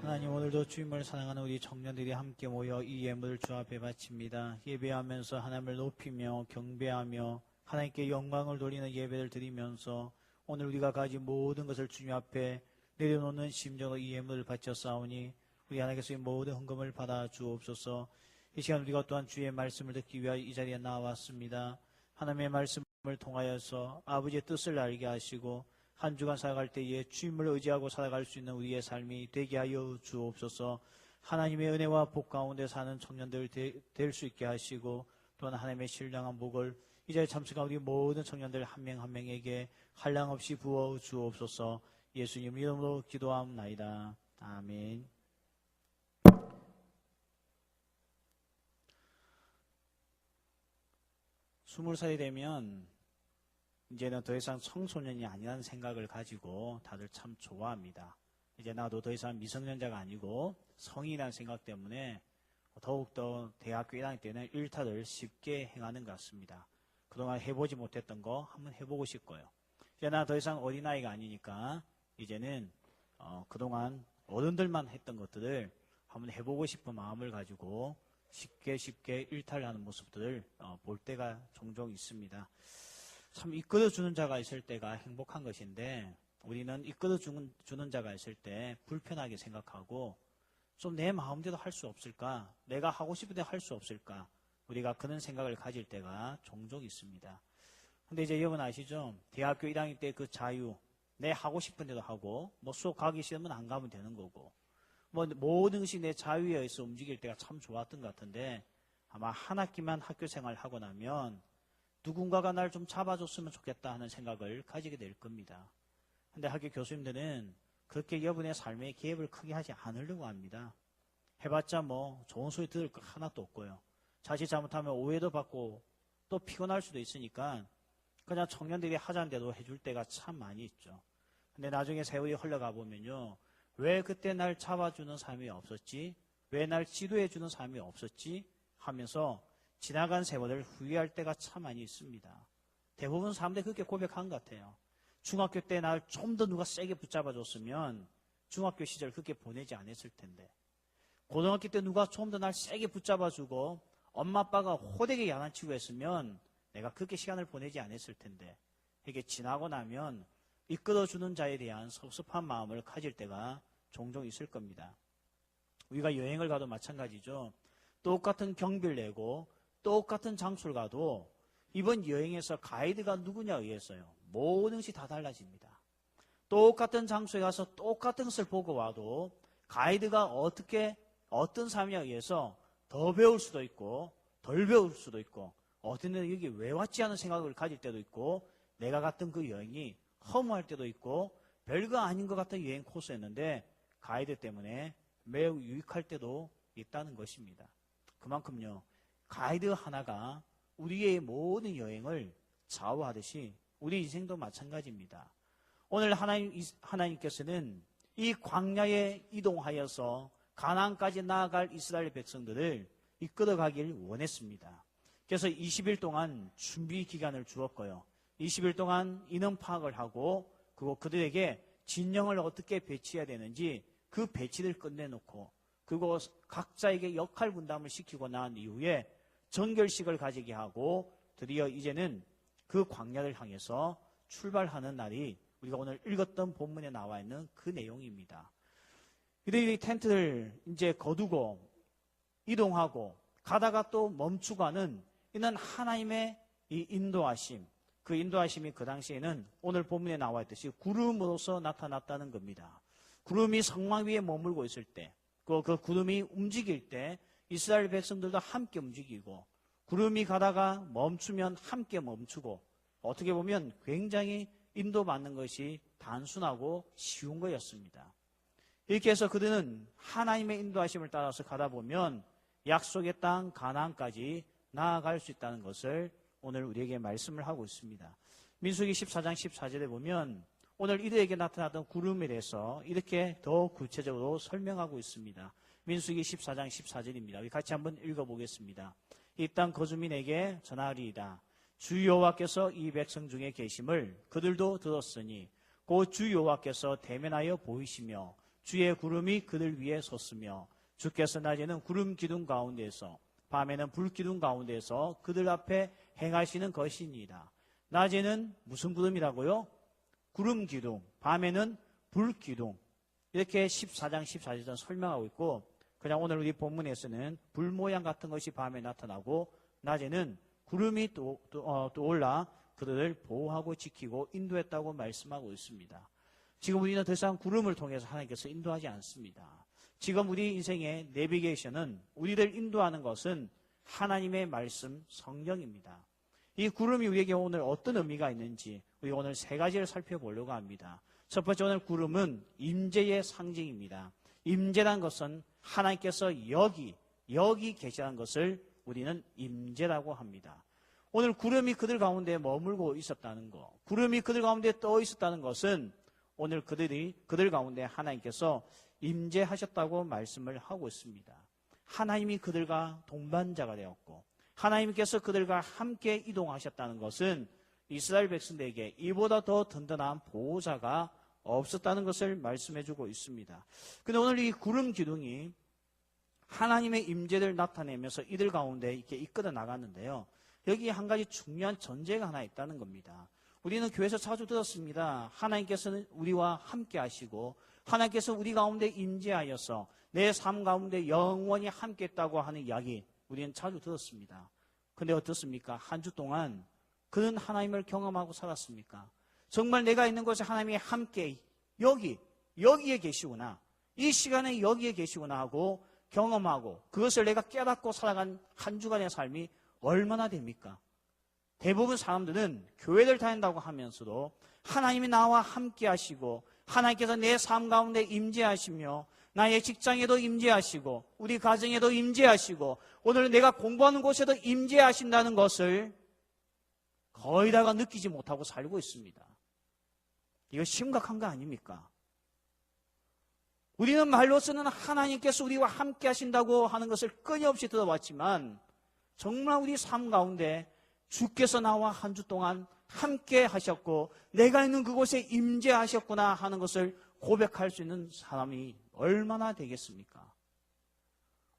하나님, 오늘도 주님을 사랑하는 우리 청년들이 함께 모여 이 예물을 주 앞에 바칩니다. 예배하면서 하나님을 높이며 경배하며 하나님께 영광을 돌리는 예배를 드리면서 오늘 우리가 가진 모든 것을 주님 앞에 내려놓는 심정으로 이 예물을 바쳤사오니 우리 하나님께서 이 모든 헌금을 받아 주옵소서. 이 시간 우리가 또한 주의 말씀을 듣기 위하여 이 자리에 나왔습니다. 하나님의 말씀을 통하여서 아버지의 뜻을 알게 하시고 한 주간 살아갈 때에 주님을 의지하고 살아갈 수 있는 우리의 삶이 되게 하여 주옵소서. 하나님의 은혜와 복 가운데 사는 청년들 될 수 있게 하시고 또한 하나님의 신령한 복을 이 자리에 참석한 우리 모든 청년들 한 명 한 명에게 한량없이 부어 주옵소서. 예수님 이름으로 기도하옵나이다. 아멘. 20살이 되면 이제는 더 이상 청소년이 아니라는 생각을 가지고 다들 참 좋아합니다. 이제 나도 더 이상 미성년자가 아니고 성인이라는 생각 때문에 더욱더 대학교 1학년 때는 일탈을 쉽게 행하는 것 같습니다. 그동안 해보지 못했던 거 한번 해보고 싶고요. 이제 나 더 이상 어린아이가 아니니까 이제는 그동안 어른들만 했던 것들을 한번 해보고 싶은 마음을 가지고 쉽게 일탈하는 모습들을 볼 때가 종종 있습니다. 참 이끌어주는 자가 있을 때가 행복한 것인데 우리는 이끌어주는 자가 있을 때 불편하게 생각하고 좀 내 마음대로 할 수 없을까? 내가 하고 싶은데 할 수 없을까? 우리가 그런 생각을 가질 때가 종종 있습니다. 근데 이제 여러분 아시죠? 대학교 1학년 때 그 자유, 내 하고 싶은 대로 하고 뭐 수업 가기 싫으면 안 가면 되는 거고 뭐 모든 것이 내 자유에 의해서 움직일 때가 참 좋았던 것 같은데 아마 한 학기만 학교 생활을 하고 나면 누군가가 날 좀 잡아줬으면 좋겠다 하는 생각을 가지게 될 겁니다. 근데 학교 교수님들은 그렇게 여러분의 삶에 개입을 크게 하지 않으려고 합니다. 해봤자 뭐 좋은 소리 들을 거 하나도 없고요. 자칫 잘못하면 오해도 받고 또 피곤할 수도 있으니까 그냥 청년들이 하자는 대로 해줄 때가 참 많이 있죠. 근데 나중에 세월이 흘러가 보면요. 왜 그때 날 잡아주는 사람이 없었지? 왜 날 지도해주는 사람이 없었지? 하면서 지나간 세월을 후회할 때가 참 많이 있습니다. 대부분 사람들이 그렇게 고백한 것 같아요. 중학교 때 날 좀 더 누가 세게 붙잡아줬으면 중학교 시절 그렇게 보내지 않았을 텐데 고등학교 때 누가 좀 더 날 세게 붙잡아주고 엄마 아빠가 호되게 양아치고 했으면 내가 그렇게 시간을 보내지 않았을 텐데 이게 지나고 나면 이끌어주는 자에 대한 섭섭한 마음을 가질 때가 종종 있을 겁니다. 우리가 여행을 가도 마찬가지죠. 똑같은 경비를 내고 똑같은 장소를 가도 이번 여행에서 가이드가 누구냐에 의해서요. 모든 것이 다 달라집니다. 똑같은 장소에 가서 똑같은 것을 보고 와도 가이드가 어떤 사람에 의해서 더 배울 수도 있고 덜 배울 수도 있고 어떤 데는 여기 왜 왔지 하는 생각을 가질 때도 있고 내가 갔던 그 여행이 허무할 때도 있고 별거 아닌 것 같은 여행 코스였는데 가이드 때문에 매우 유익할 때도 있다는 것입니다. 그만큼요. 가이드 하나가 우리의 모든 여행을 좌우하듯이 우리 인생도 마찬가지입니다. 오늘 하나님께서는 이 광야에 이동하여서 가나안까지 나아갈 이스라엘 백성들을 이끌어가길 원했습니다. 그래서 20일 동안 준비 기간을 주었고요. 20일 동안 인원 파악을 하고 그리고 그들에게 진영을 어떻게 배치해야 되는지 그 배치를 끝내놓고 그리고 각자에게 역할 분담을 시키고 난 이후에 정결식을 가지게 하고 드디어 이제는 그 광야를 향해서 출발하는 날이 우리가 오늘 읽었던 본문에 나와 있는 그 내용입니다. 이들이 텐트를 이제 거두고 이동하고 가다가 또 멈추고 하는 이는 하나님의 이 인도하심, 그 인도하심이 그 당시에는 오늘 본문에 나와 있듯이 구름으로서 나타났다는 겁니다. 구름이 성막 위에 머물고 있을 때, 그 구름이 움직일 때 이스라엘 백성들도 함께 움직이고 구름이 가다가 멈추면 함께 멈추고 어떻게 보면 굉장히 인도받는 것이 단순하고 쉬운 거였습니다. 이렇게 해서 그들은 하나님의 인도하심을 따라서 가다 보면 약속의 땅 가나안까지 나아갈 수 있다는 것을 오늘 우리에게 말씀을 하고 있습니다. 민수기 14장 14절에 보면 오늘 이들에게 나타났던 구름에 대해서 이렇게 더 구체적으로 설명하고 있습니다. 민수기 14장 14절입니다. 우리 같이 한번 읽어보겠습니다. 이 땅 거주민에게 전하리이다. 주 여호와께서 이 백성 중에 계심을 그들도 들었으니 곧 주 여호와께서 대면하여 보이시며 주의 구름이 그들 위에 섰으며 주께서 낮에는 구름 기둥 가운데서 밤에는 불 기둥 가운데서 그들 앞에 행하시는 것이니이다. 낮에는 무슨 구름이라고요? 구름 기둥, 밤에는 불 기둥. 이렇게 14장 14절에 설명하고 있고, 그냥 오늘 우리 본문에서는 불 모양 같은 것이 밤에 나타나고 낮에는 구름이 또 올라 그들을 보호하고 지키고 인도했다고 말씀하고 있습니다. 지금 우리는 더 이상 구름을 통해서 하나님께서 인도하지 않습니다. 지금 우리 인생의 내비게이션은, 우리를 인도하는 것은 하나님의 말씀 성경입니다. 이 구름이 우리에게 오늘 어떤 의미가 있는지 우리 오늘 세 가지를 살펴보려고 합니다. 첫 번째, 오늘 구름은 임재의 상징입니다. 임재란 것은 하나님께서 여기 계시다는 것을 우리는 임재라고 합니다. 오늘 구름이 그들 가운데 머물고 있었다는 것, 구름이 그들 가운데 떠 있었다는 것은 오늘 그들 가운데 하나님께서 임재하셨다고 말씀을 하고 있습니다. 하나님이 그들과 동반자가 되었고 하나님께서 그들과 함께 이동하셨다는 것은 이스라엘 백성들에게 이보다 더 든든한 보호자가 없었다는 것을 말씀해주고 있습니다. 그런데 오늘 이 구름 기둥이 하나님의 임재를 나타내면서 이들 가운데 이렇게 이끌어 나갔는데요. 여기 한 가지 중요한 전제가 하나 있다는 겁니다. 우리는 교회에서 자주 들었습니다. 하나님께서는 우리와 함께 하시고 하나님께서 우리 가운데 임재하여서 내 삶 가운데 영원히 함께 했다고 하는 이야기 우리는 자주 들었습니다. 그런데 어떻습니까? 한 주 동안 그는 하나님을 경험하고 살았습니까? 정말 내가 있는 곳에 하나님이 함께 여기에 계시구나, 이 시간에 여기에 계시구나 하고 경험하고 그것을 내가 깨닫고 살아간 한 주간의 삶이 얼마나 됩니까? 대부분 사람들은 교회를 다닌다고 하면서도 하나님이 나와 함께 하시고 하나님께서 내 삶 가운데 임재하시며 나의 직장에도 임재하시고 우리 가정에도 임재하시고 오늘 내가 공부하는 곳에도 임재하신다는 것을 거의 다가 느끼지 못하고 살고 있습니다. 이거 심각한 거 아닙니까? 우리는 말로서는 하나님께서 우리와 함께 하신다고 하는 것을 끊임없이 들어왔지만 정말 우리 삶 가운데 주께서 나와 한 주 동안 함께 하셨고 내가 있는 그곳에 임재하셨구나 하는 것을 고백할 수 있는 사람이 얼마나 되겠습니까?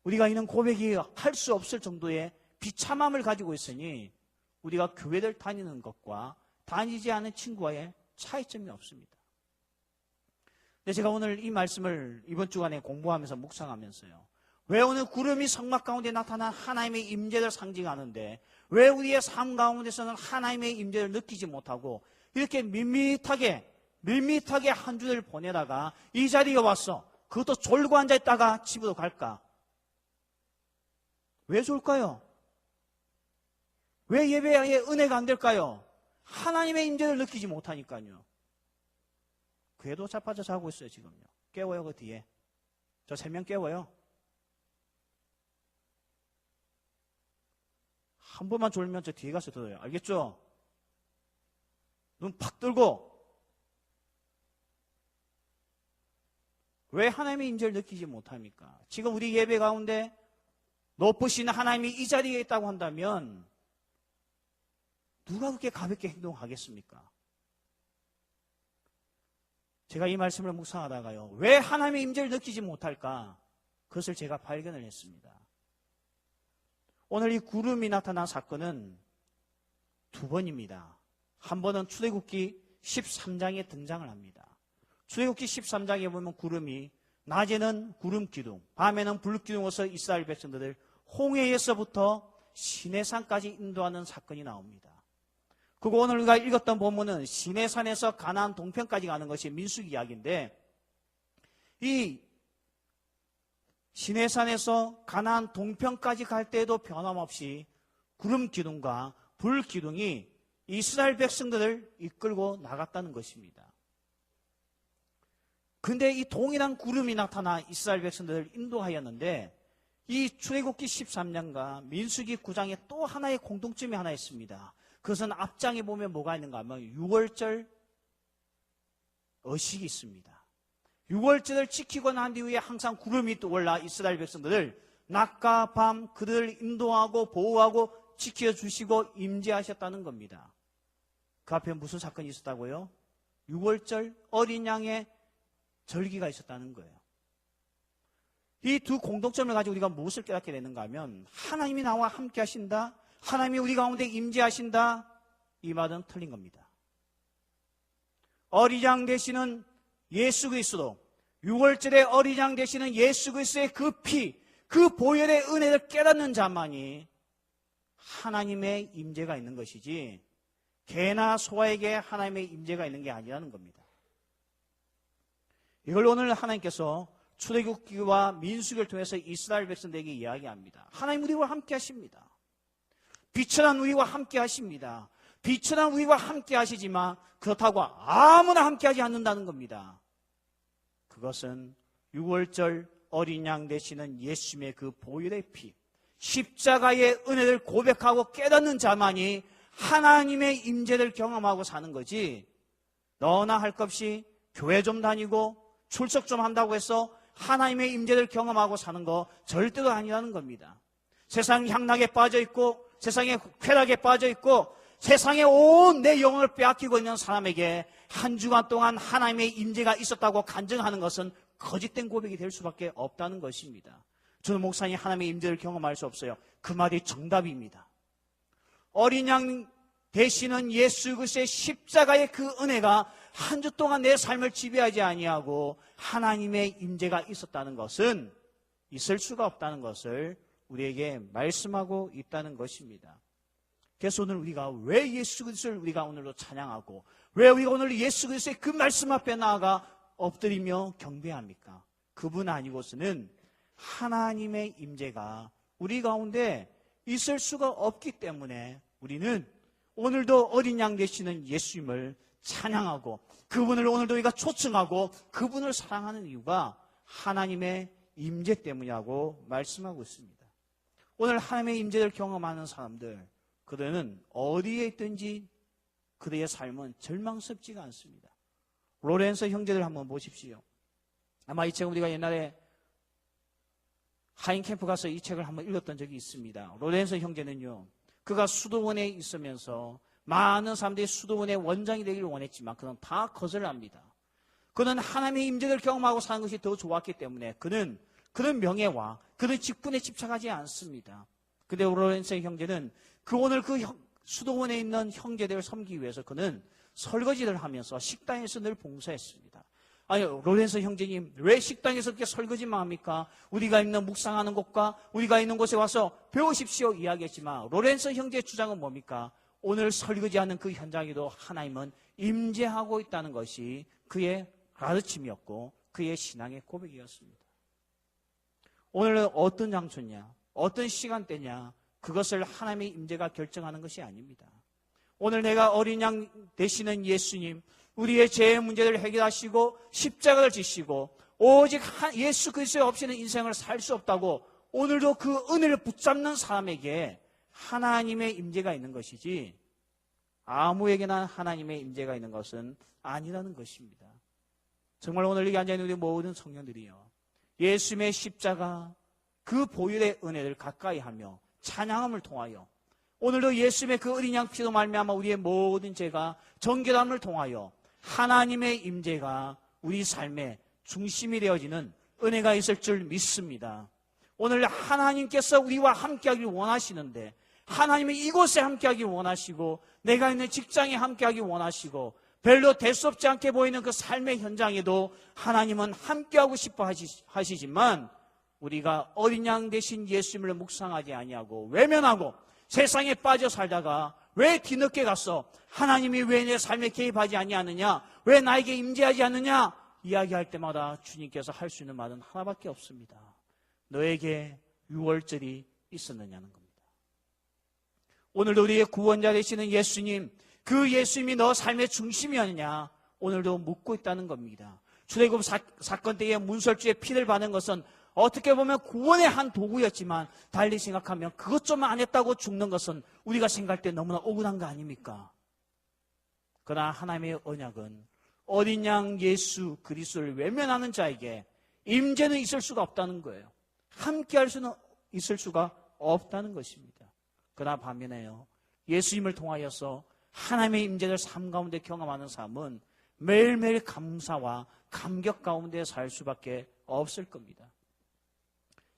우리가 있는 고백이 할 수 없을 정도의 비참함을 가지고 있으니 우리가 교회를 다니는 것과 다니지 않은 친구와의 차이점이 없습니다. 근데 제가 오늘 이 말씀을 이번 주간에 공부하면서 묵상하면서요, 왜 오늘 구름이 성막 가운데 나타난 하나님의 임재를 상징하는데 왜 우리의 삶 가운데서는 하나님의 임재를 느끼지 못하고 이렇게 밋밋하게 한 주를 보내다가 이 자리에 왔어, 그것도 졸고 앉아있다가 집으로 갈까? 왜 졸까요? 왜 예배에 은혜가 안 될까요? 하나님의 임재를 느끼지 못하니까요. 그래도 자빠져 자고 있어요. 지금요. 깨워요. 그 뒤에 저 3명 깨워요. 한 번만 졸면 저 뒤에 가서 들어요. 알겠죠? 눈 팍 뜨고. 왜 하나님의 임재를 느끼지 못합니까? 지금 우리 예배 가운데 높으신 하나님이 이 자리에 있다고 한다면 누가 그렇게 가볍게 행동하겠습니까? 제가 이 말씀을 묵상하다가요, 왜 하나님의 임재를 느끼지 못할까? 그것을 제가 발견을 했습니다. 오늘 이 구름이 나타난 사건은 2번입니다. 한 번은 출애굽기 13장에 등장을 합니다. 출애굽기 13장에 보면 구름이 낮에는 구름 기둥, 밤에는 불 기둥으로서 이스라엘 백성들을 홍해에서부터 시내산까지 인도하는 사건이 나옵니다. 그리고 오늘 우리가 읽었던 본문은 시내산에서 가나안 동편까지 가는 것이 민수기 이야기인데, 이 시내산에서 가나안 동편까지 갈 때에도 변함없이 구름 기둥과 불 기둥이 이스라엘 백성들을 이끌고 나갔다는 것입니다. 근데 이 동일한 구름이 나타나 이스라엘 백성들을 인도하였는데, 이 출애굽기 13장과 민수기 9장에 또 하나의 공통점이 하나 있습니다. 그것은 앞장에 보면 뭐가 있는가 하면 6월절 의식이 있습니다. 6월절을 지키고 난 뒤에 항상 구름이 또 올라 이스라엘 백성들을 낮과 밤 그들을 인도하고 보호하고 지켜주시고 임재하셨다는 겁니다. 그 앞에 무슨 사건이 있었다고요? 6월절 어린 양의 절기가 있었다는 거예요. 이 두 공통점을 가지고 우리가 무엇을 깨닫게 되는가 하면 하나님이 나와 함께 하신다, 하나님이 우리 가운데 임재하신다, 이 말은 틀린 겁니다. 어린 양 되시는 예수 그리스도, 6월절에 어린 양 되시는 예수 그리스도의 그 피, 그 보혈의 은혜를 깨닫는 자만이 하나님의 임재가 있는 것이지 개나 소에게 하나님의 임재가 있는 게 아니라는 겁니다. 이걸 오늘 하나님께서 출애굽기와 민수기를 통해서 이스라엘 백성들에게 이야기합니다. 하나님 우리와 함께 하십니다. 비천한 우리와 함께 하십니다. 비천한 우리와 함께 하시지만 그렇다고 아무나 함께 하지 않는다는 겁니다. 그것은 6월절 어린 양 되시는 예수님의 그 보혈의 피, 십자가의 은혜를 고백하고 깨닫는 자만이 하나님의 임재를 경험하고 사는 거지, 너나 할 것 없이 교회 좀 다니고 출석 좀 한다고 해서 하나님의 임재를 경험하고 사는 거 절대로 아니라는 겁니다. 세상 향락에 빠져 있고 세상의 쾌락에 빠져 있고 세상에 온 내 영혼을 빼앗기고 있는 사람에게 한 주간 동안 하나님의 임재가 있었다고 간증하는 것은 거짓된 고백이 될 수밖에 없다는 것입니다. 저는 목사님 하나님의 임재를 경험할 수 없어요. 그 말이 정답입니다. 어린 양 되시는 예수 그리스도의 십자가의 그 은혜가 한 주 동안 내 삶을 지배하지 아니하고 하나님의 임재가 있었다는 것은, 있을 수가 없다는 것을 우리에게 말씀하고 있다는 것입니다. 그래서 오늘 우리가 왜 예수 그리스도를 우리가 오늘도 찬양하고 왜 우리가 오늘 예수 그리스도의 그 말씀 앞에 나아가 엎드리며 경배합니까? 그분 아니고서는 하나님의 임재가 우리 가운데 있을 수가 없기 때문에 우리는 오늘도 어린 양 되시는 예수님을 찬양하고 그분을 오늘도 우리가 초청하고 그분을 사랑하는 이유가 하나님의 임재 때문이라고 말씀하고 있습니다. 오늘 하나님의 임재를 경험하는 사람들, 그들은 어디에 있든지 그들의 삶은 절망스럽지가 않습니다. 로렌서 형제들 한번 보십시오. 아마 이 책은 우리가 옛날에 하인캠프 가서 이 책을 한번 읽었던 적이 있습니다. 로렌서 형제는요, 그가 수도원에 있으면서 많은 사람들이 수도원의 원장이 되기를 원했지만 그는 다 거절합니다. 그는 하나님의 임재를 경험하고 사는 것이 더 좋았기 때문에 그는 그런 명예와 그런 직분에 집착하지 않습니다. 근데 로렌서 형제는 오늘 그 수도원에 있는 형제들을 섬기기 위해서 그는 설거지를 하면서 식당에서 늘 봉사했습니다. 아니, 로렌서 형제님, 왜 식당에서 그렇게 설거지만 합니까? 우리가 있는 묵상하는 곳과 우리가 있는 곳에 와서 배우십시오 이야기했지만 로렌서 형제의 주장은 뭡니까? 오늘 설거지하는 그 현장에도 하나님은 임재하고 있다는 것이 그의 가르침이었고 그의 신앙의 고백이었습니다. 오늘은 어떤 장소냐, 어떤 시간대냐, 그것을 하나님의 임재가 결정하는 것이 아닙니다. 오늘 내가 어린 양 되시는 예수님, 우리의 죄의 문제를 해결하시고 십자가를 지시고 오직 예수 그리스도 없이는 인생을 살 수 없다고 오늘도 그 은혜를 붙잡는 사람에게 하나님의 임재가 있는 것이지 아무에게나 하나님의 임재가 있는 것은 아니라는 것입니다. 정말 오늘 여기 앉아있는 우리 모든 성령들이요, 예수님의 십자가 그 보혈의 은혜를 가까이 하며 찬양함을 통하여 오늘도 예수님의 그 어린 양 피로 말미암아 우리의 모든 죄가 정결함을 통하여 하나님의 임재가 우리 삶의 중심이 되어지는 은혜가 있을 줄 믿습니다. 오늘 하나님께서 우리와 함께하길 원하시는데 하나님이 이곳에 함께하길 원하시고 내가 있는 직장에 함께하길 원하시고 별로 대수롭지 않게 보이는 그 삶의 현장에도 하나님은 함께하고 싶어 하시지만 우리가 어린 양 대신 예수님을 묵상하지 아니하고 외면하고 세상에 빠져 살다가 왜 뒤늦게 갔어? 하나님이 왜 내 삶에 개입하지 아니하느냐? 왜 나에게 임재하지 않느냐? 이야기할 때마다 주님께서 할 수 있는 말은 하나밖에 없습니다. 너에게 6월절이 있었느냐는 겁니다. 오늘도 우리의 구원자 되시는 예수님, 그 예수님이 너 삶의 중심이었느냐? 오늘도 묻고 있다는 겁니다. 출애굽 사건 때에 문설주의 피를 받은 것은 어떻게 보면 구원의 한 도구였지만 달리 생각하면 그것 좀 안 했다고 죽는 것은 우리가 생각할 때 너무나 억울한 거 아닙니까? 그러나 하나님의 언약은 어린 양 예수 그리스도를 외면하는 자에게 임재는 있을 수가 없다는 거예요. 함께할 수는 있을 수가 없다는 것입니다. 그러나 반면에요, 예수님을 통하여서 하나님의 임재를 삶 가운데 경험하는 삶은 매일매일 감사와 감격 가운데 살 수밖에 없을 겁니다.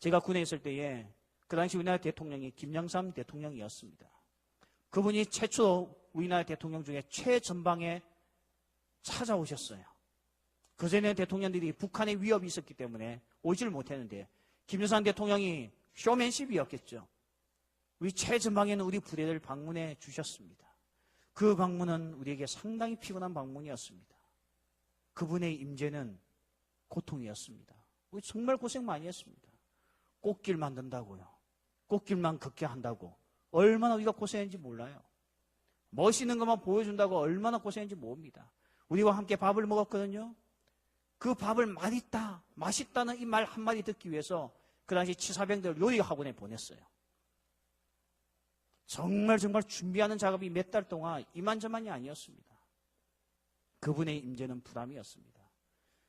제가 군에 있을 때에 그 당시 우리나라 대통령이 김영삼 대통령이었습니다. 그분이 최초 우리나라 대통령 중에 최전방에 찾아오셨어요. 그전에 대통령들이 북한의 위협이 있었기 때문에 오지를 못했는데 김영삼 대통령이 쇼맨십이었겠죠. 우리 최전방에는 우리 부대를 방문해 주셨습니다. 그 방문은 우리에게 상당히 피곤한 방문이었습니다. 그분의 임재는 고통이었습니다. 우리 정말 고생 많이 했습니다. 꽃길 만든다고요. 꽃길만 걷게 한다고 얼마나 우리가 고생했는지 몰라요. 멋있는 것만 보여준다고 얼마나 고생했는지 모릅니다. 우리와 함께 밥을 먹었거든요. 그 밥을 맛있다는 이 말 한마디 듣기 위해서 그 당시 치사병들 요리학원에 보냈어요. 정말 준비하는 작업이 몇 달 동안 이만저만이 아니었습니다. 그분의 임재는 부담이었습니다.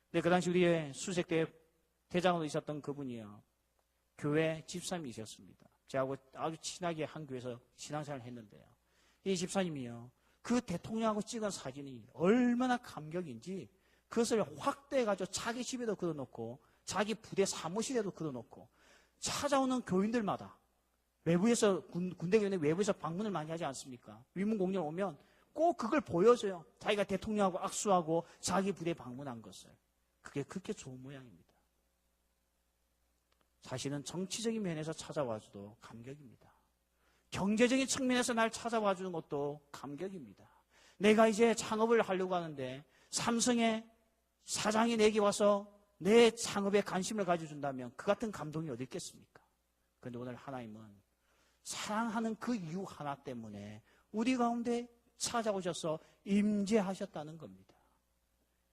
근데 그 당시 우리의 수색대 대장으로 있었던 그분이요, 교회 집사님이셨습니다. 저하고 아주 친하게 한 교회에서 신앙생활을 했는데요, 이 집사님이요, 그 대통령하고 찍은 사진이 얼마나 감격인지 그것을 확대해가지고 자기 집에도 걸어놓고 자기 부대 사무실에도 걸어놓고 찾아오는 교인들마다, 외부에서 군대 교인들 외부에서 방문을 많이 하지 않습니까? 위문공연 오면 꼭 그걸 보여줘요. 자기가 대통령하고 악수하고 자기 부대 방문한 것을. 그게 그렇게 좋은 모양입니다. 사실은 정치적인 면에서 찾아와줘도 감격입니다. 경제적인 측면에서 날 찾아와 주는 것도 감격입니다. 내가 이제 창업을 하려고 하는데 삼성의 사장이 내게 와서 내 창업에 관심을 가져준다면 그 같은 감동이 어디 있겠습니까? 그런데 오늘 하나님은 사랑하는 그 이유 하나 때문에 우리 가운데 찾아오셔서 임재하셨다는 겁니다.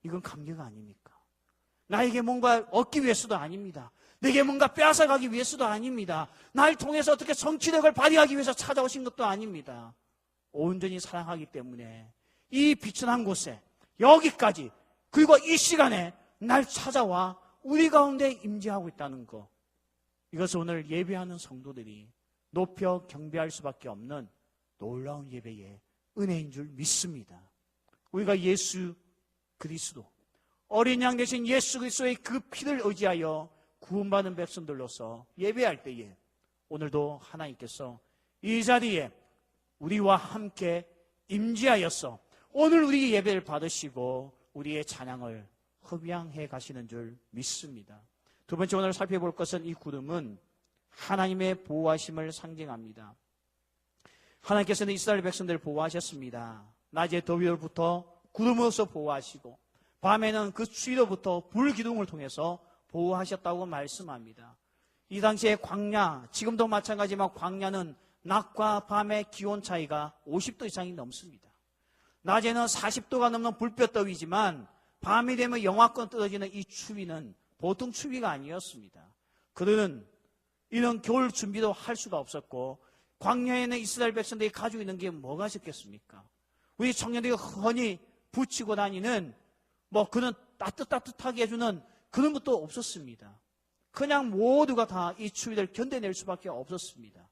이건 감격 아닙니까? 나에게 뭔가 얻기 위해서도 아닙니다. 내게 뭔가 빼앗아가기 위해서도 아닙니다. 날 통해서 어떻게 정치력을 발휘하기 위해서 찾아오신 것도 아닙니다. 온전히 사랑하기 때문에 이 비천한 곳에 여기까지, 그리고 이 시간에 날 찾아와 우리 가운데 임재하고 있다는 것, 이것을 오늘 예배하는 성도들이 높여 경배할 수밖에 없는 놀라운 예배의 은혜인 줄 믿습니다. 우리가 예수 그리스도, 어린 양 되신 예수 그리스도의 그 피를 의지하여 구원받은 백성들로서 예배할 때에 오늘도 하나님께서 이 자리에 우리와 함께 임재하여서 오늘 우리 예배를 받으시고 우리의 찬양을 흡양해 가시는 줄 믿습니다. 두 번째 오늘 살펴볼 것은, 이 구름은 하나님의 보호하심을 상징합니다. 하나님께서는 이스라엘 백성들을 보호하셨습니다. 낮에 더위로부터 구름으로서 보호하시고 밤에는 그 추위로부터 불기둥을 통해서 보호하셨다고 말씀합니다. 이 당시에 광야, 지금도 마찬가지지만 광야는 낮과 밤의 기온 차이가 50도 이상이 넘습니다. 낮에는 40도가 넘는 불볕더위지만 밤이 되면 영하권 떨어지는 이 추위는 보통 추위가 아니었습니다. 그들은 이런 겨울 준비도 할 수가 없었고, 광야에는 이스라엘 백성들이 가지고 있는 게 뭐가 있었겠습니까? 우리 청년들이 흔히 붙이고 다니는 그런 따뜻하게 해주는 그런 것도 없었습니다. 그냥 모두가 다 이 추위를 견뎌낼 수밖에 없었습니다.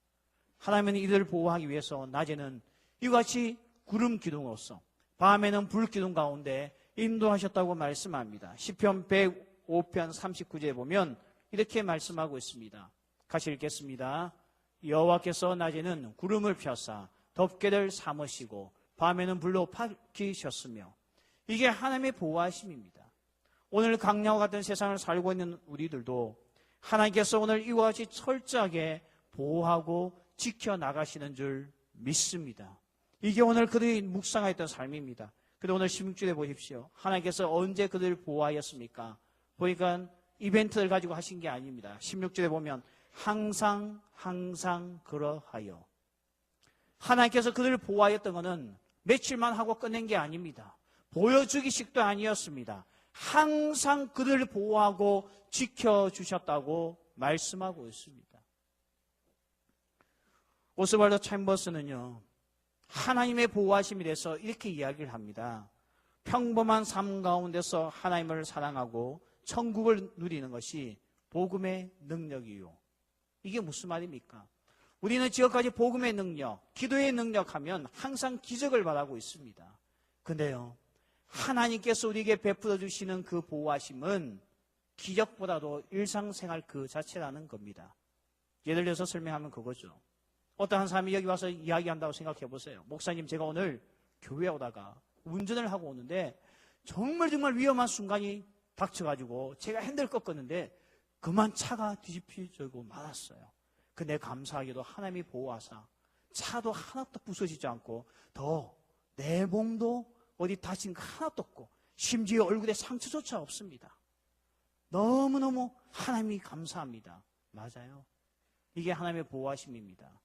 하나님은 이들을 보호하기 위해서 낮에는 이와 같이 구름 기둥으로서, 밤에는 불 기둥 가운데 인도하셨다고 말씀합니다. 시편 105편 39절에 보면 이렇게 말씀하고 있습니다. 같이 읽겠습니다. 여호와께서 낮에는 구름을 펴사 덮개를 삼으시고 밤에는 불로 밝히셨으며. 이게 하나님의 보호하심입니다. 오늘 강야와 같은 세상을 살고 있는 우리들도 하나님께서 오늘 이와 같이 철저하게 보호하고 지켜나가시는 줄 믿습니다. 이게 오늘 그들이 묵상하였던 삶입니다. 그런데 오늘 16절에 보십시오. 하나님께서 언제 그들을 보호하였습니까? 보니까 이벤트를 가지고 하신 게 아닙니다. 16절에 보면 항상 그러하여. 하나님께서 그들을 보호하였던 것은 며칠만 하고 끝낸 게 아닙니다. 보여주기식도 아니었습니다. 항상 그들을 보호하고 지켜주셨다고 말씀하고 있습니다. 오스왈드 챔버스는요, 하나님의 보호하심에 대해서 이렇게 이야기를 합니다. 평범한 삶 가운데서 하나님을 사랑하고 천국을 누리는 것이 복음의 능력이요. 이게 무슨 말입니까? 우리는 지금까지 복음의 능력, 기도의 능력하면 항상 기적을 바라고 있습니다. 근데요, 하나님께서 우리에게 베풀어 주시는 그 보호하심은 기적보다도 일상생활 그 자체라는 겁니다. 예를 들어서 설명하면 그거죠. 어떤 한 사람이 여기 와서 이야기한다고 생각해 보세요. 목사님, 제가 오늘 교회에 오다가 운전을 하고 오는데 정말 위험한 순간이 닥쳐가지고 제가 핸들 껐는데 그만 차가 뒤집히고 말았어요. 근데 감사하게도 하나님이 보호하사 차도 하나도 부서지지 않고 더 내 몸도 어디 다친 거 하나도 없고 심지어 얼굴에 상처조차 없습니다. 너무너무 하나님이 감사합니다. 맞아요. 이게 하나님의 보호하심입니다.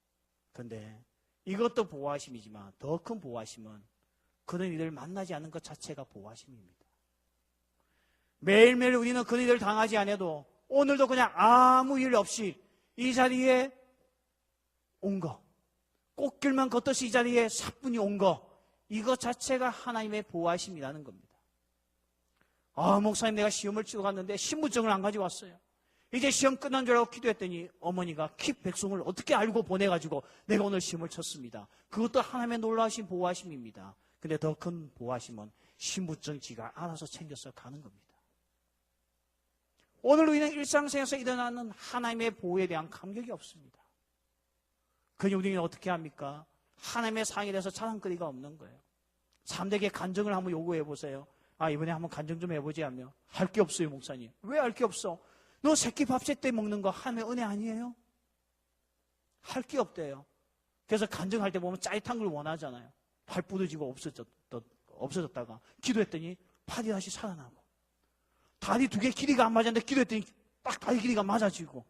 그런데 이것도 보호하심이지만 더 큰 보호하심은 그런 이들을 만나지 않는 것 자체가 보호하심입니다. 매일매일 우리는 그런 일을 당하지 않아도 오늘도 그냥 아무 일 없이 이 자리에 온 거, 꽃길만 걷듯이 이 자리에 사뿐히 온 거, 이것 자체가 하나님의 보호하심이라는 겁니다. 목사님, 내가 시험을 치러 갔는데 신분증을 안 가지고 왔어요. 이제 시험 끝난 줄 알고 기도했더니 어머니가 킵 백송을 어떻게 알고 보내가지고 내가 오늘 시험을 쳤습니다. 그것도 하나님의 놀라우신 보호하심입니다. 근데 더 큰 보호하심은 신분증 지가 알아서 챙겨서 가는 겁니다. 오늘 우리는 일상생활에서 일어나는 하나님의 보호에 대한 감격이 없습니다. 그러니 우리는 어떻게 합니까? 하나님의 상에 대해서 자랑거리가 없는 거예요. 사람들에게 간증을 한번 요구해 보세요. 이번에 한번 간증 좀 해보지 하며 할 게 없어요, 목사님. 왜 할 게 없어? 너 새끼 밥 제 때 먹는 거 하나님의 은혜 아니에요? 할 게 없대요. 그래서 간증할 때 보면 짜릿한 걸 원하잖아요. 팔 부러지고 없어졌다가 기도했더니 팔이 다시 살아나고 다리 두 개 길이가 안 맞았는데 기도했더니 딱 다리 길이가 맞아지고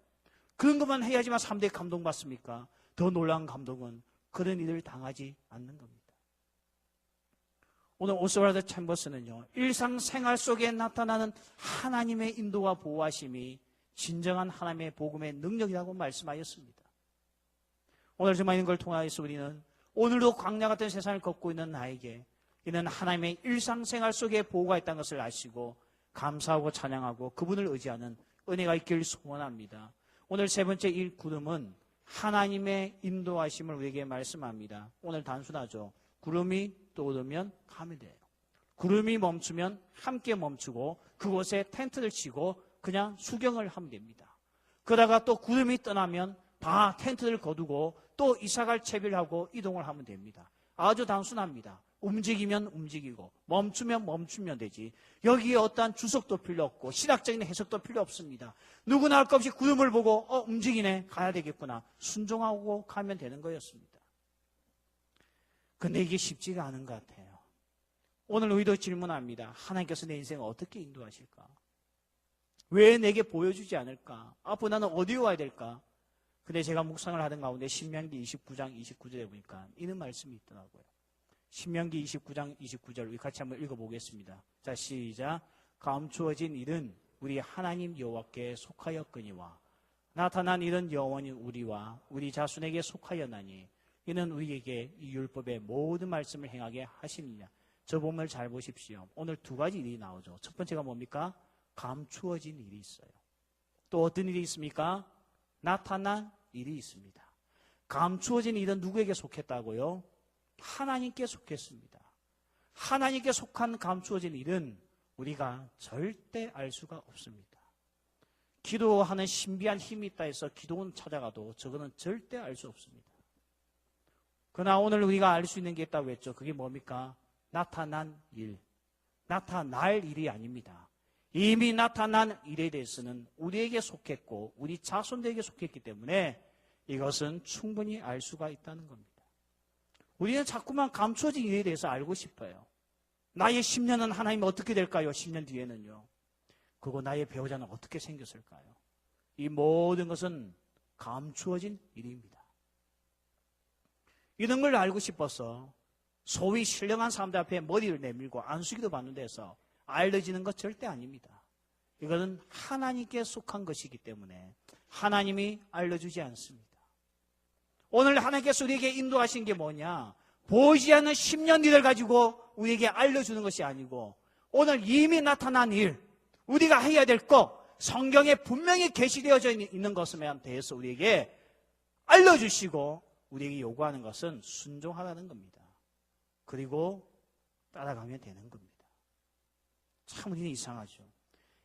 그런 것만 해야지만 사람들이 감동받습니까? 더 놀라운 감동은 그런 일을 당하지 않는 겁니다. 오늘 오스왈드 챔버스는요, 일상생활 속에 나타나는 하나님의 인도와 보호하심이 진정한 하나님의 복음의 능력이라고 말씀하였습니다. 오늘 정말 이런 걸 통하여서 우리는 오늘도 광야 같은 세상을 걷고 있는 나에게 이는 하나님의 일상생활 속에 보호가 있다는 것을 아시고 감사하고 찬양하고 그분을 의지하는 은혜가 있기를 소원합니다. 오늘 세 번째 이 구름은 하나님의 인도하심을 우리에게 말씀합니다. 오늘 단순하죠. 구름이 떠오르면 가면 돼요. 구름이 멈추면 함께 멈추고 그곳에 텐트를 치고 그냥 수경을 하면 됩니다. 그러다가 또 구름이 떠나면 다 텐트를 거두고 또 이사갈 채비를 하고 이동을 하면 됩니다. 아주 단순합니다. 움직이면 움직이고 멈추면 멈추면 되지. 여기에 어떠한 주석도 필요 없고 신학적인 해석도 필요 없습니다. 누구나 할 것 없이 구름을 보고 움직이네, 가야 되겠구나, 순종하고 가면 되는 거였습니다. 근데 이게 쉽지가 않은 것 같아요. 오늘 우리도 질문합니다. 하나님께서 내 인생을 어떻게 인도하실까? 왜 내게 보여주지 않을까? 앞으로 나는 어디에 와야 될까? 근데 제가 묵상을 하던 가운데 신명기 29장 29절에 보니까 이런 말씀이 있더라고요. 신명기 29장 29절 우리 같이 한번 읽어보겠습니다. 자, 시작. 감추어진 일은 우리 하나님 여호와께 속하였거니와 나타난 일은 영원히 우리와 우리 자손에게 속하였나니 이는 우리에게 이 율법의 모든 말씀을 행하게 하심이냐. 저 본문을 잘 보십시오. 오늘 두 가지 일이 나오죠. 첫 번째가 뭡니까? 감추어진 일이 있어요. 또 어떤 일이 있습니까? 나타난 일이 있습니다. 감추어진 일은 누구에게 속했다고요? 하나님께 속했습니다. 하나님께 속한 감추어진 일은 우리가 절대 알 수가 없습니다. 기도하는 신비한 힘이 있다 해서 기도원 찾아가도 저거는 절대 알 수 없습니다. 그러나 오늘 우리가 알 수 있는 게 있다고 했죠. 그게 뭡니까? 나타난 일. 나타날 일이 아닙니다. 이미 나타난 일에 대해서는 우리에게 속했고 우리 자손들에게 속했기 때문에 이것은 충분히 알 수가 있다는 겁니다. 우리는 자꾸만 감추어진 일에 대해서 알고 싶어요. 나의 10년은 하나님이 어떻게 될까요? 10년 뒤에는요. 그리고 나의 배우자는 어떻게 생겼을까요? 이 모든 것은 감추어진 일입니다. 이런 걸 알고 싶어서 소위 신령한 사람들 앞에 머리를 내밀고 안수기도 받는 데서 알려지는 것 절대 아닙니다. 이것은 하나님께 속한 것이기 때문에 하나님이 알려주지 않습니다. 오늘 하나님께서 우리에게 인도하신 게 뭐냐? 보이지 않는 10년 뒤를 가지고 우리에게 알려주는 것이 아니고 오늘 이미 나타난 일, 우리가 해야 될 것, 성경에 분명히 계시되어져 있는 것에 대해서 우리에게 알려주시고 우리에게 요구하는 것은 순종하라는 겁니다. 그리고 따라가면 되는 겁니다. 참 우리는 이상하죠.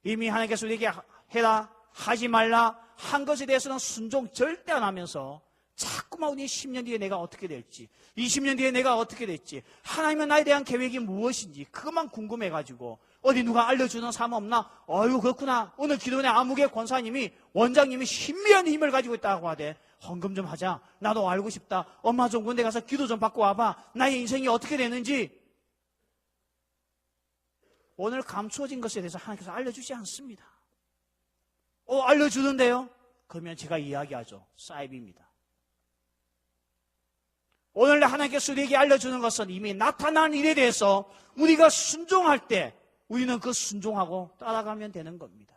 이미 하나님께서 우리에게 해라, 하지 말라 한 것에 대해서는 순종 절대 안 하면서 자꾸만 우리 10년 뒤에 내가 어떻게 될지, 20년 뒤에 내가 어떻게 될지, 하나님은 나에 대한 계획이 무엇인지 그것만 궁금해가지고 어디 누가 알려주는 사람 없나? 어휴 그렇구나. 오늘 기도원의 아무개 권사님이, 원장님이 신비한 힘을 가지고 있다고 하대. 헌금 좀 하자. 나도 알고 싶다. 엄마 좀 군대 가서 기도 좀 받고 와봐. 나의 인생이 어떻게 되는지. 오늘 감추어진 것에 대해서 하나님께서 알려주지 않습니다. 알려주는데요? 그러면 제가 이야기하죠. 사이비입니다. 오늘 하나님께서 우리에게 알려주는 것은 이미 나타난 일에 대해서 우리가 순종할 때 우리는 그 순종하고 따라가면 되는 겁니다.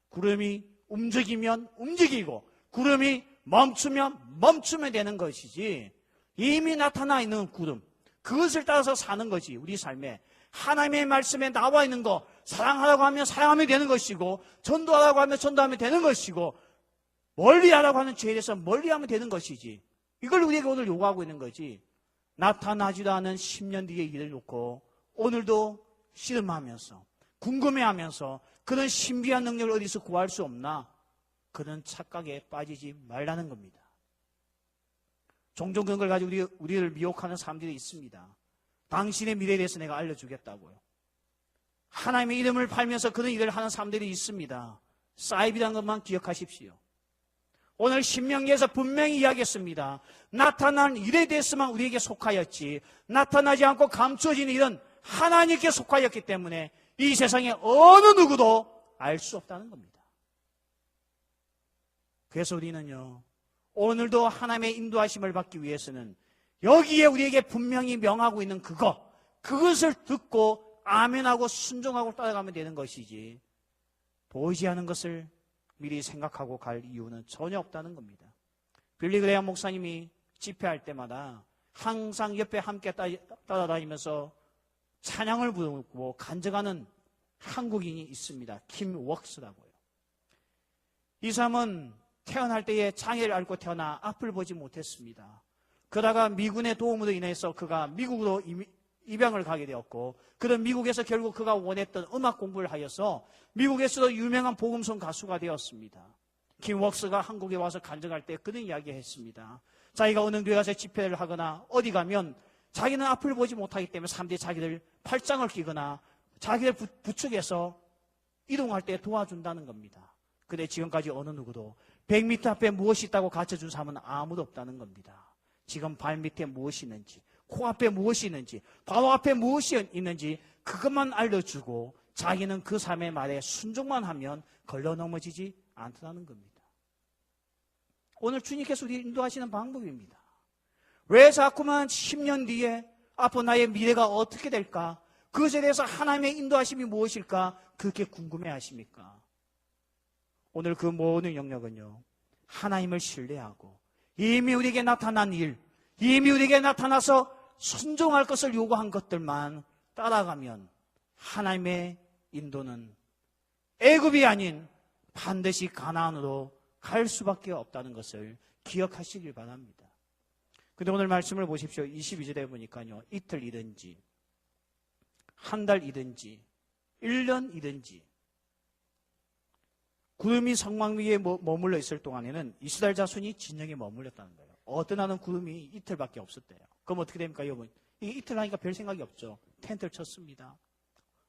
구름이 움직이면 움직이고 구름이 멈추면 멈추면 되는 것이지, 이미 나타나 있는 구름, 그것을 따라서 사는 거지. 우리 삶에 하나님의 말씀에 나와 있는 거 사랑하라고 하면 사랑하면 되는 것이고, 전도하라고 하면 전도하면 되는 것이고, 멀리하라고 하는 죄에 대해서 멀리하면 되는 것이지. 이걸 우리에게 오늘 요구하고 있는 거지. 나타나지도 않은 10년 뒤의 일을 놓고 오늘도 씨름하면서 궁금해하면서 그런 신비한 능력을 어디서 구할 수 없나, 그런 착각에 빠지지 말라는 겁니다. 종종 그런 걸 가지고 우리를 미혹하는 사람들이 있습니다. 당신의 미래에 대해서 내가 알려주겠다고요. 하나님의 이름을 팔면서 그런 일을 하는 사람들이 있습니다. 사이비라는 것만 기억하십시오. 오늘 신명기에서 분명히 이야기했습니다. 나타난 일에 대해서만 우리에게 속하였지, 나타나지 않고 감추어진 일은 하나님께 속하였기 때문에 이 세상에 어느 누구도 알 수 없다는 겁니다. 그래서 우리는요, 오늘도 하나님의 인도하심을 받기 위해서는 여기에 우리에게 분명히 명하고 있는 그것을 듣고 아멘하고 순종하고 따라가면 되는 것이지, 보이지 않은 것을 미리 생각하고 갈 이유는 전혀 없다는 겁니다. 빌리 그레이엄 목사님이 집회할 때마다 항상 옆에 함께 따라다니면서 찬양을 부르고 간증하는 한국인이 있습니다. 킴 웍스라고요. 이 사람은 태어날 때에 장애를 앓고 태어나 앞을 보지 못했습니다. 그러다가 미군의 도움으로 인해서 그가 미국으로 입양을 가게 되었고, 그런 미국에서 결국 그가 원했던 음악 공부를 하여서 미국에서도 유명한 복음성 가수가 되었습니다. 킴 웍스가 한국에 와서 간증할 때 그런 이야기했습니다. 자기가 어느 교회 가서 집회를 하거나 어디 가면 자기는 앞을 보지 못하기 때문에 사람들이 자기를 팔짱을 끼거나 자기를 부축해서 이동할 때 도와준다는 겁니다. 근데 지금까지 어느 누구도 100m 앞에 무엇이 있다고 가르쳐준 사람은 아무도 없다는 겁니다. 지금 발밑에 무엇이 있는지, 코앞에 무엇이 있는지, 바로 앞에 무엇이 있는지 그것만 알려주고 자기는 그 삶의 말에 순종만 하면 걸러 넘어지지 않다는 겁니다. 오늘 주님께서 우리 인도하시는 방법입니다. 왜 자꾸만 10년 뒤에 앞으로 나의 미래가 어떻게 될까, 그것에 대해서 하나님의 인도하심이 무엇일까 그렇게 궁금해 하십니까? 오늘 그 모든 영역은요, 하나님을 신뢰하고 이미 우리에게 나타난 일, 이미 우리에게 나타나서 순종할 것을 요구한 것들만 따라가면 하나님의 인도는 애굽이 아닌 반드시 가나안으로 갈 수밖에 없다는 것을 기억하시길 바랍니다. 근데 오늘 말씀을 보십시오. 22절에 보니까요, 이틀이든지 한 달이든지 1년이든지 구름이 성막 위에 머물러 있을 동안에는 이스라엘 자손이 진영에 머물렀다는 거예요. 어떤 하는 구름이 이틀밖에 없었대요. 그럼 어떻게 됩니까, 여러분? 이게 이틀 하니까 별 생각이 없죠. 텐트를 쳤습니다.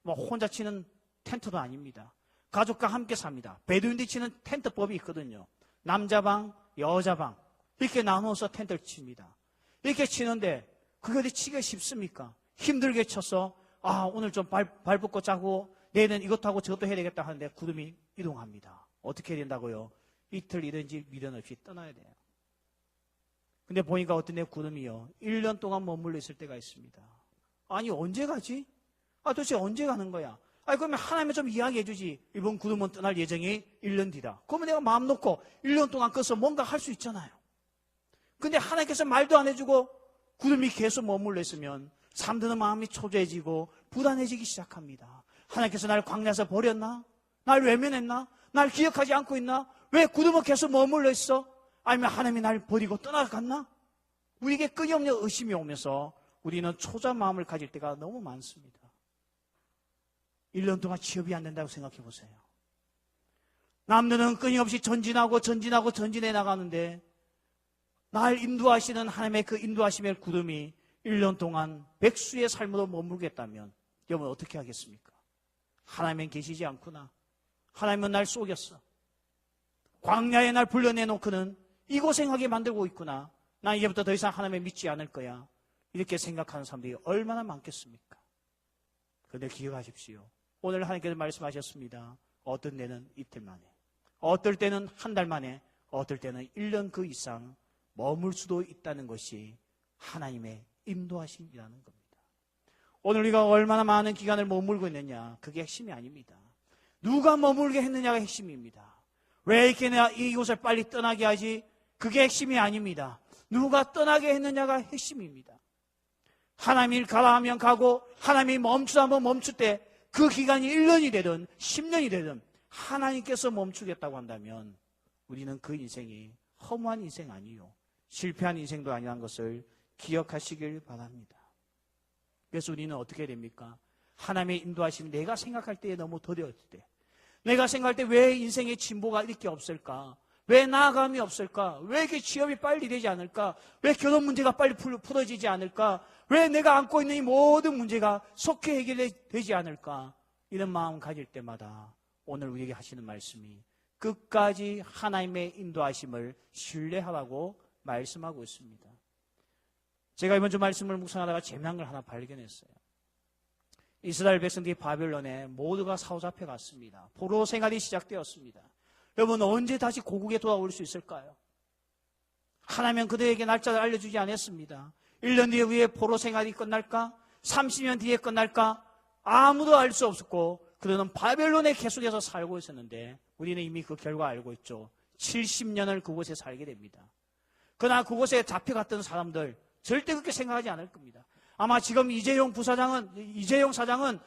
뭐 혼자 치는 텐트도 아닙니다. 가족과 함께 삽니다. 베두인들이 치는 텐트법이 있거든요. 남자 방, 여자 방 이렇게 나누어서 텐트를 칩니다. 이렇게 치는데 그게 어디 치기가 쉽습니까? 힘들게 쳐서 오늘 좀 발 붓고 짜고 내일은 이것도 하고 저것도 해야 되겠다 하는데 구름이 이동합니다. 어떻게 해야 된다고요? 이틀이든지 미련 없이 떠나야 돼요. 근데 보니까 어떤 애 구름이요, 1년 동안 머물러 있을 때가 있습니다. 아니 언제 가지? 도대체 언제 가는 거야? 그러면 하나님은 좀 이야기해 주지. 이번 구름은 떠날 예정이 1년 뒤다. 그러면 내가 마음 놓고 1년 동안 꺼서 뭔가 할 수 있잖아요. 근데 하나님께서 말도 안 해주고 구름이 계속 머물러 있으면 사람들은 마음이 초조해지고 불안해지기 시작합니다. 하나님께서 나를 광야에서 버렸나? 날 외면했나? 날 기억하지 않고 있나? 왜 구름은 계속 머물러 있어? 아니면 하나님이 날 버리고 떠나갔나? 우리에게 끊임없는 의심이 오면서 우리는 초조한 마음을 가질 때가 너무 많습니다. 1년 동안 취업이 안 된다고 생각해 보세요. 남들은 끊임없이 전진해 나가는데 날 인도하시는 하나님의 그 인도하심의 구름이 1년 동안 백수의 삶으로 머물겠다면 여러분 어떻게 하겠습니까? 하나님은 계시지 않구나. 하나님은 날 속였어. 광야에 날 불러내놓고는 이 고생하게 만들고 있구나. 난 이제부터 더 이상 하나님을 믿지 않을 거야. 이렇게 생각하는 사람들이 얼마나 많겠습니까? 그런데 기억하십시오. 오늘 하나님께서 말씀하셨습니다. 어떤 때는 이틀 만에, 어떨 때는 한 달 만에, 어떨 때는 1년 그 이상 머물 수도 있다는 것이 하나님의 인도하심이라는 겁니다. 오늘 우리가 얼마나 많은 기간을 머물고 있느냐, 그게 핵심이 아닙니다. 누가 머물게 했느냐가 핵심입니다. 왜 이렇게 내가 이곳을 빨리 떠나게 하지? 그게 핵심이 아닙니다. 누가 떠나게 했느냐가 핵심입니다. 하나님이 가라 하면 가고 하나님이 멈추다 하면 멈출 때 그 기간이 1년이 되든 10년이 되든 하나님께서 멈추겠다고 한다면 우리는 그 인생이 허무한 인생 아니요, 실패한 인생도 아니라는 것을 기억하시길 바랍니다. 그래서 우리는 어떻게 됩니까? 하나님의 인도하심이 내가 생각할 때에 너무 더뎠을 때, 내가 생각할 때 왜 인생의 진보가 이렇게 없을까? 왜 나아감이 없을까? 왜 이렇게 취업이 빨리 되지 않을까? 왜 결혼 문제가 빨리 풀어지지 않을까? 왜 내가 안고 있는 이 모든 문제가 속히 해결되지 않을까? 이런 마음 가질 때마다 오늘 우리에게 하시는 말씀이 끝까지 하나님의 인도하심을 신뢰하라고 말씀하고 있습니다. 제가 이번 주 말씀을 묵상하다가 재미난 걸 하나 발견했어요. 이스라엘 백성들이 바벨론에 모두가 사로잡혀 갔습니다. 포로 생활이 시작되었습니다. 여러분 언제 다시 고국에 돌아올 수 있을까요? 하나님은 그들에게 날짜를 알려주지 않았습니다. 1년 뒤에 위에 포로 생활이 끝날까? 30년 뒤에 끝날까? 아무도 알 수 없었고 그들은 바벨론에 계속해서 살고 있었는데 우리는 이미 그 결과 알고 있죠. 70년을 그곳에 살게 됩니다. 그러나 그곳에 잡혀갔던 사람들 절대 그렇게 생각하지 않을 겁니다. 아마 지금 이재용 사장은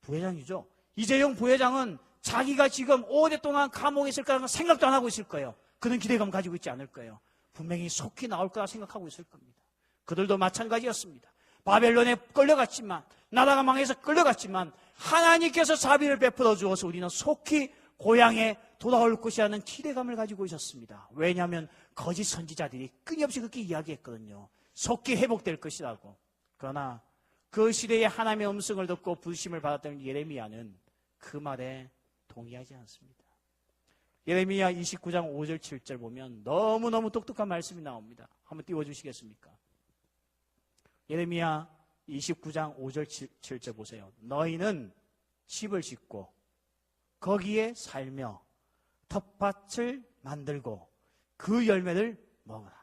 부회장이죠. 이재용 부회장은 자기가 지금 오랫동안 감옥에 있을 거라는 생각도 안 하고 있을 거예요. 그런 기대감 가지고 있지 않을 거예요. 분명히 속히 나올 거라 생각하고 있을 겁니다. 그들도 마찬가지였습니다. 바벨론에 끌려갔지만, 나라가 망해서 끌려갔지만 하나님께서 자비를 베풀어 주어서 우리는 속히 고향에 돌아올 것이라는 기대감을 가지고 있었습니다. 왜냐하면 거짓 선지자들이 끊임없이 그렇게 이야기했거든요. 속히 회복될 것이라고. 그러나 그 시대에 하나님의 음성을 듣고 부르심을 받았던 예레미야는 그 말에 동의하지 않습니다. 예레미야 29장 5절 7절 보면 너무너무 똑똑한 말씀이 나옵니다. 한번 띄워주시겠습니까? 예레미야 29장 5절 7절 보세요. 너희는 집을 짓고 거기에 살며 텃밭을 만들고 그 열매를 먹어라.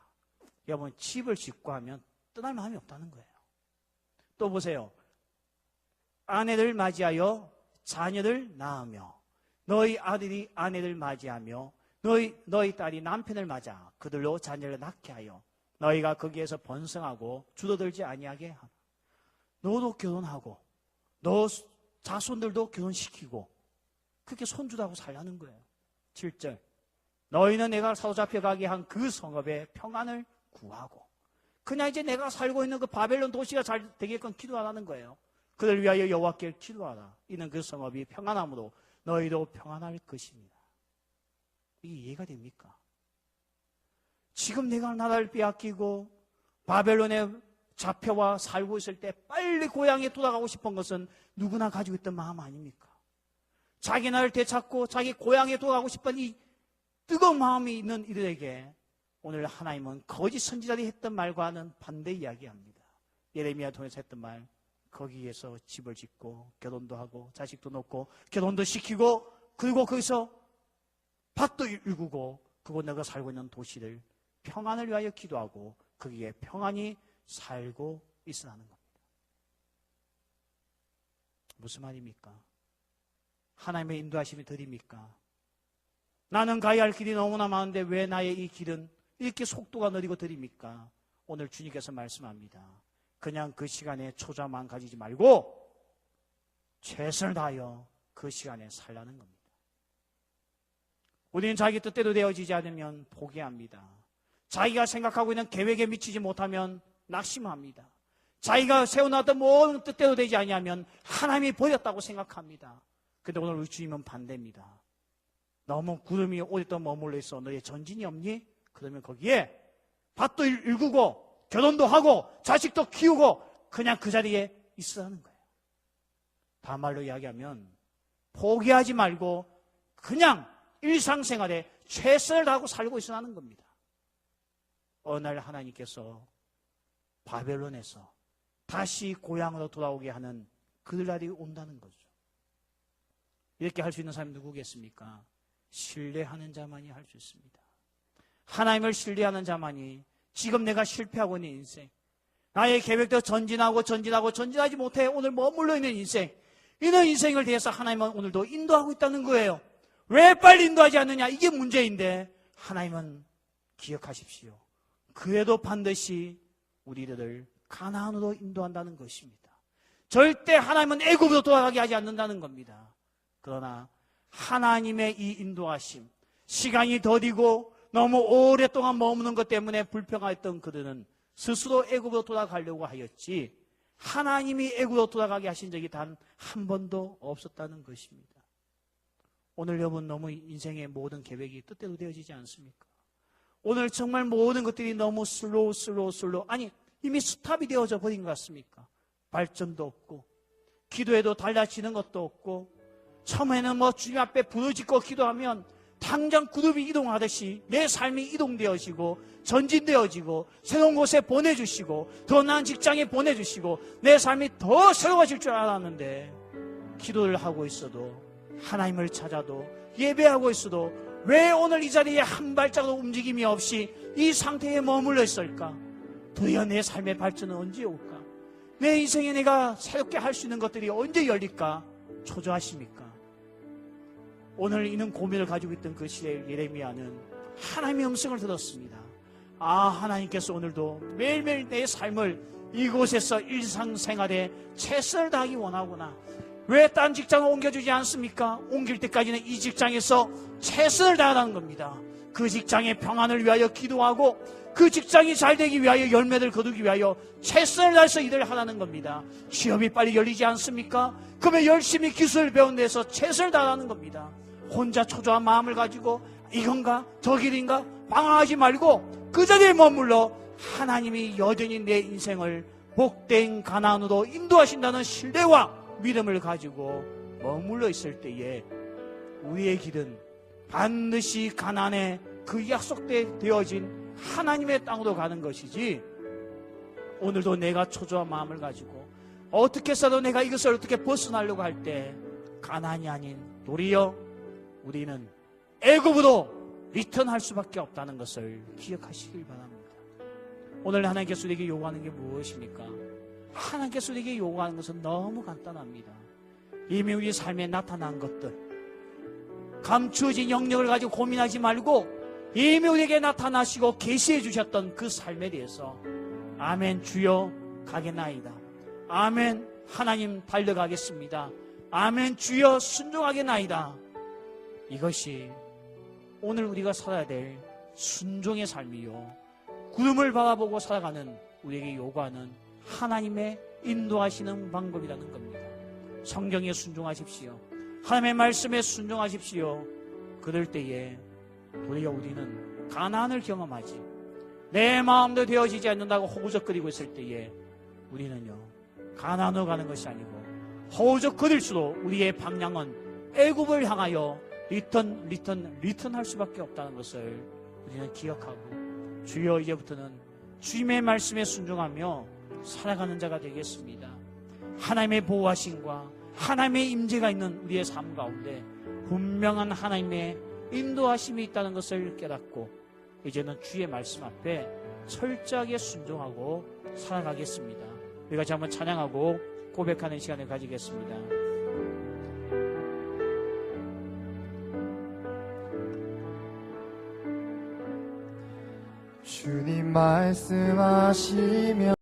여러분 집을 짓고 하면 떠날 마음이 없다는 거예요. 또 보세요. 아내를 맞이하여 자녀를 낳으며 너희 아들이 아내를 맞이하며 너희 딸이 남편을 맞아 그들로 자녀를 낳게 하여 너희가 거기에서 번성하고 줄어들지 아니하게 하라. 너도 결혼하고 너 자손들도 결혼시키고 그렇게 손주라고 살라는 거예요. 7절 너희는 내가 사로잡혀 가게 한 그 성읍의 평안을 구하고 그냥 이제 내가 살고 있는 그 바벨론 도시가 잘 되게끔 기도하라는 거예요. 그들 위하여 여호와께 기도하라. 이는 그 성읍이 평안함으로 너희도 평안할 것입니다. 이게 이해가 됩니까? 지금 내가 나라를 빼앗기고 바벨론에 잡혀와 살고 있을 때 빨리 고향에 돌아가고 싶은 것은 누구나 가지고 있던 마음 아닙니까? 자기 나라를 되찾고 자기 고향에 돌아가고 싶은 이 뜨거운 마음이 있는 이들에게 오늘 하나님은 거짓 선지자들이 했던 말과는 반대 이야기합니다. 예레미야 통해서 했던 말, 거기에서 집을 짓고 결혼도 하고 자식도 낳고 결혼도 시키고 그리고 거기서 밭도 일구고 그곳 내가 살고 있는 도시를 평안을 위하여 기도하고 거기에 평안히 살고 있으라는 겁니다. 무슨 말입니까? 하나님의 인도하심이 드립니까? 나는 가야 할 길이 너무나 많은데 왜 나의 이 길은 이렇게 속도가 느리고 드립니까? 오늘 주님께서 말씀합니다. 그냥 그 시간에 초조함만 가지지 말고 최선을 다하여 그 시간에 살라는 겁니다. 우리는 자기 뜻대로 되어지지 않으면 포기합니다. 자기가 생각하고 있는 계획에 미치지 못하면 낙심합니다. 자기가 세워놨던 모든 뜻대로 되지 아니하면 하나님이 버렸다고 생각합니다. 그런데 오늘 우리 주님은 반대입니다. 너무 구름이 어디다 머물러 있어. 너의 전진이 없니? 그러면 거기에 밭도 일구고 결혼도 하고 자식도 키우고 그냥 그 자리에 있으라는 거예요. 다말로 이야기하면 포기하지 말고 그냥 일상생활에 최선을 다하고 살고 있으라는 겁니다. 어느 날 하나님께서 바벨론에서 다시 고향으로 돌아오게 하는 그날이 온다는 거죠. 이렇게 할 수 있는 사람이 누구겠습니까? 신뢰하는 자만이 할 수 있습니다. 하나님을 신뢰하는 자만이 지금 내가 실패하고 있는 인생, 나의 계획대로 전진하지 못해 오늘 머물러 있는 인생, 이런 인생을 대해서 하나님은 오늘도 인도하고 있다는 거예요. 왜 빨리 인도하지 않느냐? 이게 문제인데 하나님은 기억하십시오. 그래도 반드시 우리들을 가나안으로 인도한다는 것입니다. 절대 하나님은 애굽으로 돌아가게 하지 않는다는 겁니다. 그러나 하나님의 이 인도하심, 시간이 더디고 너무 오랫동안 머무는 것 때문에 불평했던 그들은 스스로 애굽으로 돌아가려고 하였지 하나님이 애굽으로 돌아가게 하신 적이 단 한 번도 없었다는 것입니다. 오늘 여러분 너무 인생의 모든 계획이 뜻대로 되어지지 않습니까? 오늘 정말 모든 것들이 너무 슬로우 아니 이미 스탑이 되어져 버린 것 같습니까? 발전도 없고 기도해도 달라지는 것도 없고 처음에는 주님 앞에 부르짖고 기도하면 당장 그룹이 이동하듯이 내 삶이 이동되어지고 전진되어지고 새로운 곳에 보내주시고 더 나은 직장에 보내주시고 내 삶이 더 새로워질 줄 알았는데 기도를 하고 있어도 하나님을 찾아도 예배하고 있어도 왜 오늘 이 자리에 한 발자국 움직임이 없이 이 상태에 머물러 있을까? 도대체 내 삶의 발전은 언제 올까? 내 인생에 내가 새롭게 할 수 있는 것들이 언제 열릴까? 초조하십니까? 오늘 이런 고민을 가지고 있던 그 시대의 예레미야는 하나님의 음성을 들었습니다. 하나님께서 오늘도 매일매일 내 삶을 이곳에서 일상생활에 최선을 다하기 원하구나. 왜 딴 직장을 옮겨주지 않습니까? 옮길 때까지는 이 직장에서 최선을 다하라는 겁니다. 그 직장의 평안을 위하여 기도하고 그 직장이 잘 되기 위하여 열매를 거두기 위하여 최선을 다해서 일을 하라는 겁니다. 취업이 빨리 열리지 않습니까? 그러면 열심히 기술을 배운 데서 최선을 다하라는 겁니다. 혼자 초조한 마음을 가지고 이건가 저길인가 방황하지 말고 그 자리에 머물러 하나님이 여전히 내 인생을 복된 가나안으로 인도하신다는 신뢰와 믿음을 가지고 머물러 있을 때에 우리의 길은 반드시 가나안의 그 약속되어진 하나님의 땅으로 가는 것이지 오늘도 내가 초조한 마음을 가지고 어떻게 해서도 내가 이것을 어떻게 벗어나려고 할 때 가나안이 아닌 도리어 우리는 애굽으로 리턴할 수밖에 없다는 것을 기억하시길 바랍니다. 오늘 하나님께서 우리에게 요구하는 게 무엇입니까? 하나님께서 우리에게 요구하는 것은 너무 간단합니다. 이미 우리 삶에 나타난 것들, 감추어진 영역을 가지고 고민하지 말고 이미 우리에게 나타나시고 계시해 주셨던 그 삶에 대해서 아멘 주여 가겠나이다. 아멘 하나님 달려가겠습니다. 아멘 주여 순종하겠나이다. 이것이 오늘 우리가 살아야 될 순종의 삶이요 구름을 바라보고 살아가는 우리에게 요구하는 하나님의 인도하시는 방법이라는 겁니다. 성경에 순종하십시오. 하나님의 말씀에 순종하십시오. 그럴 때에 도리어 우리는 가나안을 경험하지 내 마음도 되어지지 않는다고 호구적거리고 있을 때에 우리는요 가나안으로 가는 것이 아니고 호구적거릴수록 우리의 방향은 애굽을 향하여 리턴할 수밖에 없다는 것을 우리는 기억하고 주여 이제부터는 주님의 말씀에 순종하며 살아가는 자가 되겠습니다. 하나님의 보호하심과 하나님의 임재가 있는 우리의 삶 가운데 분명한 하나님의 인도하심이 있다는 것을 깨닫고 이제는 주의 말씀 앞에 철저하게 순종하고 살아가겠습니다. 우리가 같이 한번 찬양하고 고백하는 시간을 가지겠습니다. 주님 말씀하시며